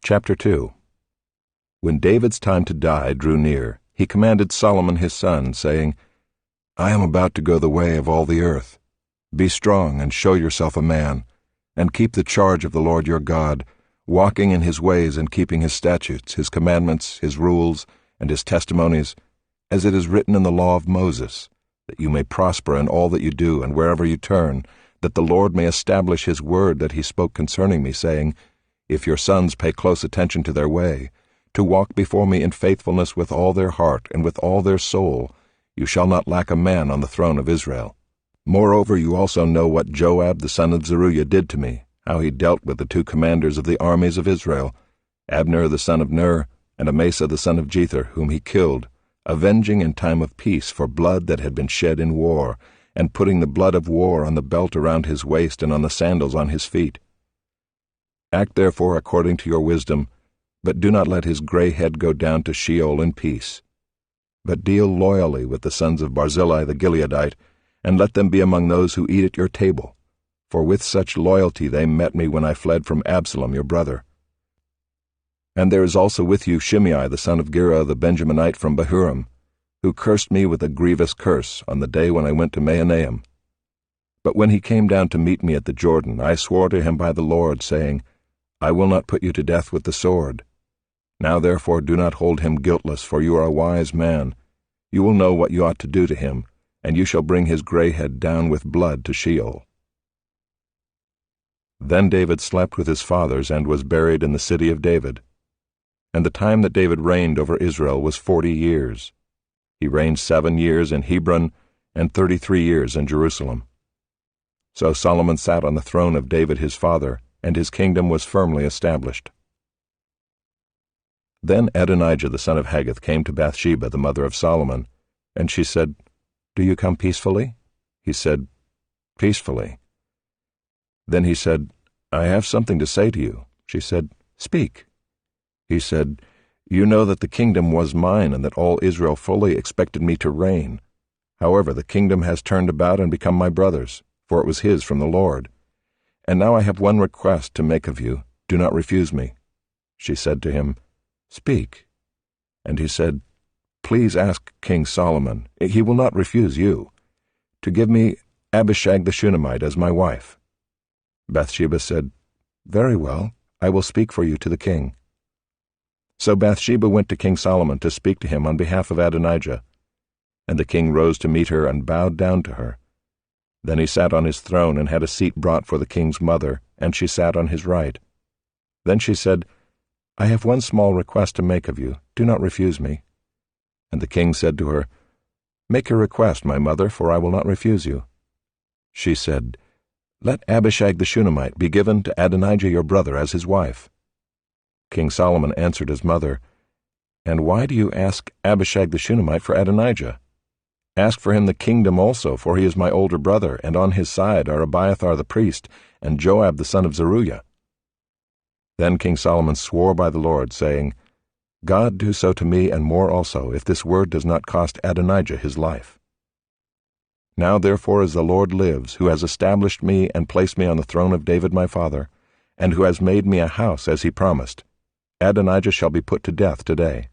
Chapter 2. When David's time to die drew near, he commanded Solomon his son, saying, I am about to go the way of all the earth. Be strong and show yourself a man, and keep the charge of the Lord your God, walking in his ways and keeping his statutes, his commandments, his rules, and his testimonies, as it is written in the law of Moses, that you may prosper in all that you do and wherever you turn, that the Lord may establish his word that he spoke concerning me, saying, If your sons pay close attention to their way, to walk before me in faithfulness with all their heart and with all their soul, you shall not lack a man on the throne of Israel. Moreover, you also know what Joab the son of Zeruiah did to me, how he dealt with the two commanders of the armies of Israel, Abner the son of Ner, and Amasa the son of Jether, whom he killed, avenging in time of peace for blood that had been shed in war, and putting the blood of war on the belt around his waist and on the sandals on his feet. Act therefore according to your wisdom, but do not let his gray head go down to Sheol in peace. But deal loyally with the sons of Barzillai the Gileadite, and let them be among those who eat at your table, for with such loyalty they met me when I fled from Absalom your brother. And there is also with you Shimei the son of Gera the Benjaminite from Bahurim, who cursed me with a grievous curse on the day when I went to Mahanaim. But when he came down to meet me at the Jordan, I swore to him by the Lord, saying, I will not put you to death with the sword. Now therefore do not hold him guiltless, for you are a wise man. You will know what you ought to do to him, and you shall bring his gray head down with blood to Sheol. Then David slept with his fathers and was buried in the city of David. And the time that David reigned over Israel was 40 years. He reigned 7 years in Hebron and 33 years in Jerusalem. So Solomon sat on the throne of David his father, and his kingdom was firmly established. Then Adonijah the son of Haggith came to Bathsheba the mother of Solomon, and she said, Do you come peacefully? He said, Peacefully. Then he said, I have something to say to you. She said, Speak. He said, You know that the kingdom was mine, and that all Israel fully expected me to reign. However, the kingdom has turned about and become my brother's, for it was his from the Lord. And now I have one request to make of you. Do not refuse me. She said to him, Speak. And he said, Please ask King Solomon, he will not refuse you, to give me Abishag the Shunammite as my wife. Bathsheba said, Very well, I will speak for you to the king. So Bathsheba went to King Solomon to speak to him on behalf of Adonijah. And the king rose to meet her and bowed down to her. Then he sat on his throne and had a seat brought for the king's mother, and she sat on his right. Then she said, I have one small request to make of you. Do not refuse me. And the king said to her, Make your request, my mother, for I will not refuse you. She said, Let Abishag the Shunammite be given to Adonijah your brother as his wife. King Solomon answered his mother, And why do you ask Abishag the Shunammite for Adonijah? Ask for him the kingdom also, for he is my older brother, and on his side are Abiathar the priest, and Joab the son of Zeruiah. Then King Solomon swore by the Lord, saying, God do so to me and more also, if this word does not cost Adonijah his life. Now therefore as the Lord lives, who has established me and placed me on the throne of David my father, and who has made me a house as he promised, Adonijah shall be put to death today.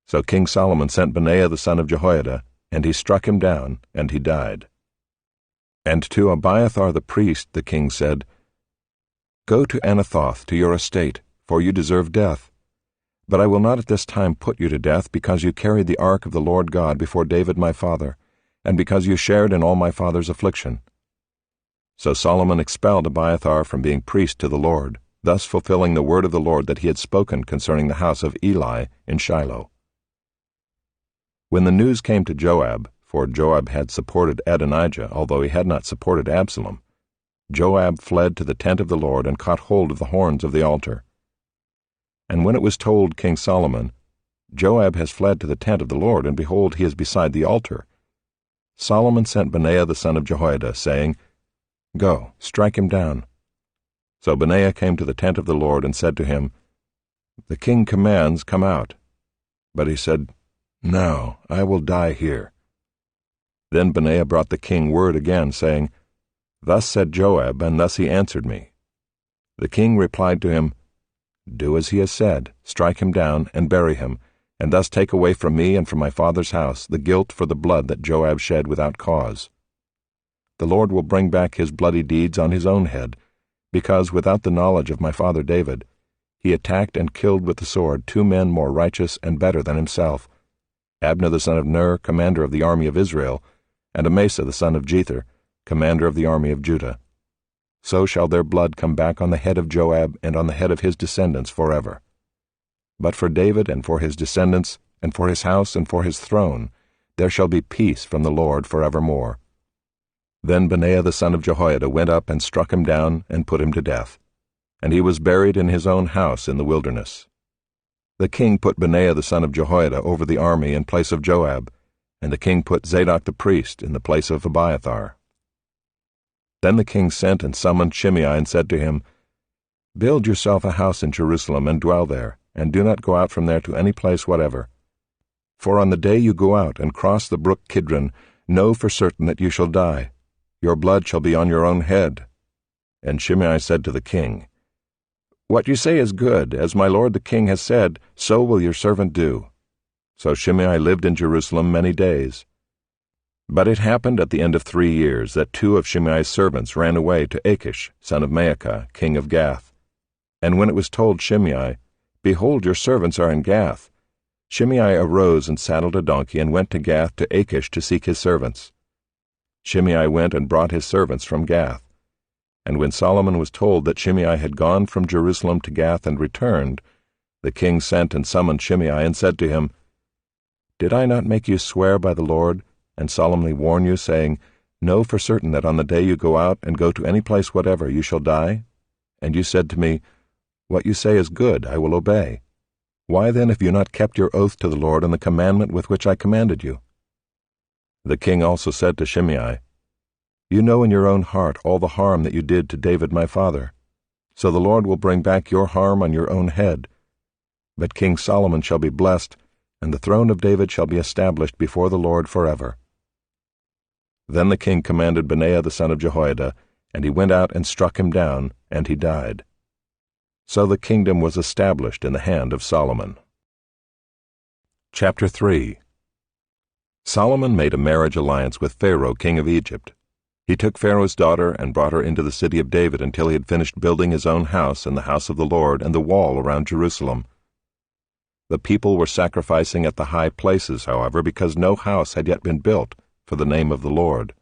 So King Solomon sent Benaiah the son of Jehoiada, and he struck him down, and he died. And to Abiathar the priest the king said, Go to Anathoth to your estate, for you deserve death. But I will not at this time put you to death, because you carried the ark of the Lord God before David my father, and because you shared in all my father's affliction. So Solomon expelled Abiathar from being priest to the Lord, thus fulfilling the word of the Lord that he had spoken concerning the house of Eli in Shiloh. When the news came to Joab, for Joab had supported Adonijah, although he had not supported Absalom, Joab fled to the tent of the Lord and caught hold of the horns of the altar. And when it was told King Solomon, Joab has fled to the tent of the Lord, and behold, he is beside the altar, Solomon sent Benaiah the son of Jehoiada, saying, Go, strike him down. So Benaiah came to the tent of the Lord and said to him, The king commands, come out. But he said, No, I will die here. Then Benaiah brought the king word again, saying, Thus said Joab, and thus he answered me. The king replied to him, Do as he has said, strike him down, and bury him, and thus take away from me and from my father's house the guilt for the blood that Joab shed without cause. The Lord will bring back his bloody deeds on his own head, because without the knowledge of my father David, he attacked and killed with the sword 2 men more righteous and better than himself, Abner the son of Ner, commander of the army of Israel, and Amasa the son of Jether, commander of the army of Judah. So shall their blood come back on the head of Joab and on the head of his descendants forever. But for David and for his descendants, and for his house and for his throne, there shall be peace from the Lord forevermore. Then Benaiah the son of Jehoiada went up and struck him down and put him to death, and he was buried in his own house in the wilderness. The king put Benaiah the son of Jehoiada over the army in place of Joab, and the king put Zadok the priest in the place of Abiathar. Then the king sent and summoned Shimei and said to him, Build yourself a house in Jerusalem and dwell there, and do not go out from there to any place whatever. For on the day you go out and cross the brook Kidron, know for certain that you shall die. Your blood shall be on your own head. And Shimei said to the king, What you say is good. As my lord the king has said, so will your servant do. So Shimei lived in Jerusalem many days. But it happened at the end of 3 years that 2 of Shimei's servants ran away to Achish, son of Maacah, king of Gath. And when it was told Shimei, Behold, your servants are in Gath, Shimei arose and saddled a donkey and went to Gath to Achish to seek his servants. Shimei went and brought his servants from Gath. And when Solomon was told that Shimei had gone from Jerusalem to Gath and returned, the king sent and summoned Shimei and said to him, Did I not make you swear by the Lord, and solemnly warn you, saying, Know for certain that on the day you go out and go to any place whatever you shall die? And you said to me, What you say is good, I will obey. Why then have you not kept your oath to the Lord and the commandment with which I commanded you? The king also said to Shimei, You know in your own heart all the harm that you did to David my father. So the Lord will bring back your harm on your own head. But King Solomon shall be blessed, and the throne of David shall be established before the Lord forever. Then the king commanded Benaiah the son of Jehoiada, and he went out and struck him down, and he died. So the kingdom was established in the hand of Solomon. Chapter 3. Solomon made a marriage alliance with Pharaoh king of Egypt. He took Pharaoh's daughter and brought her into the city of David until he had finished building his own house and the house of the Lord and the wall around Jerusalem. The people were sacrificing at the high places, however, because no house had yet been built for the name of the Lord.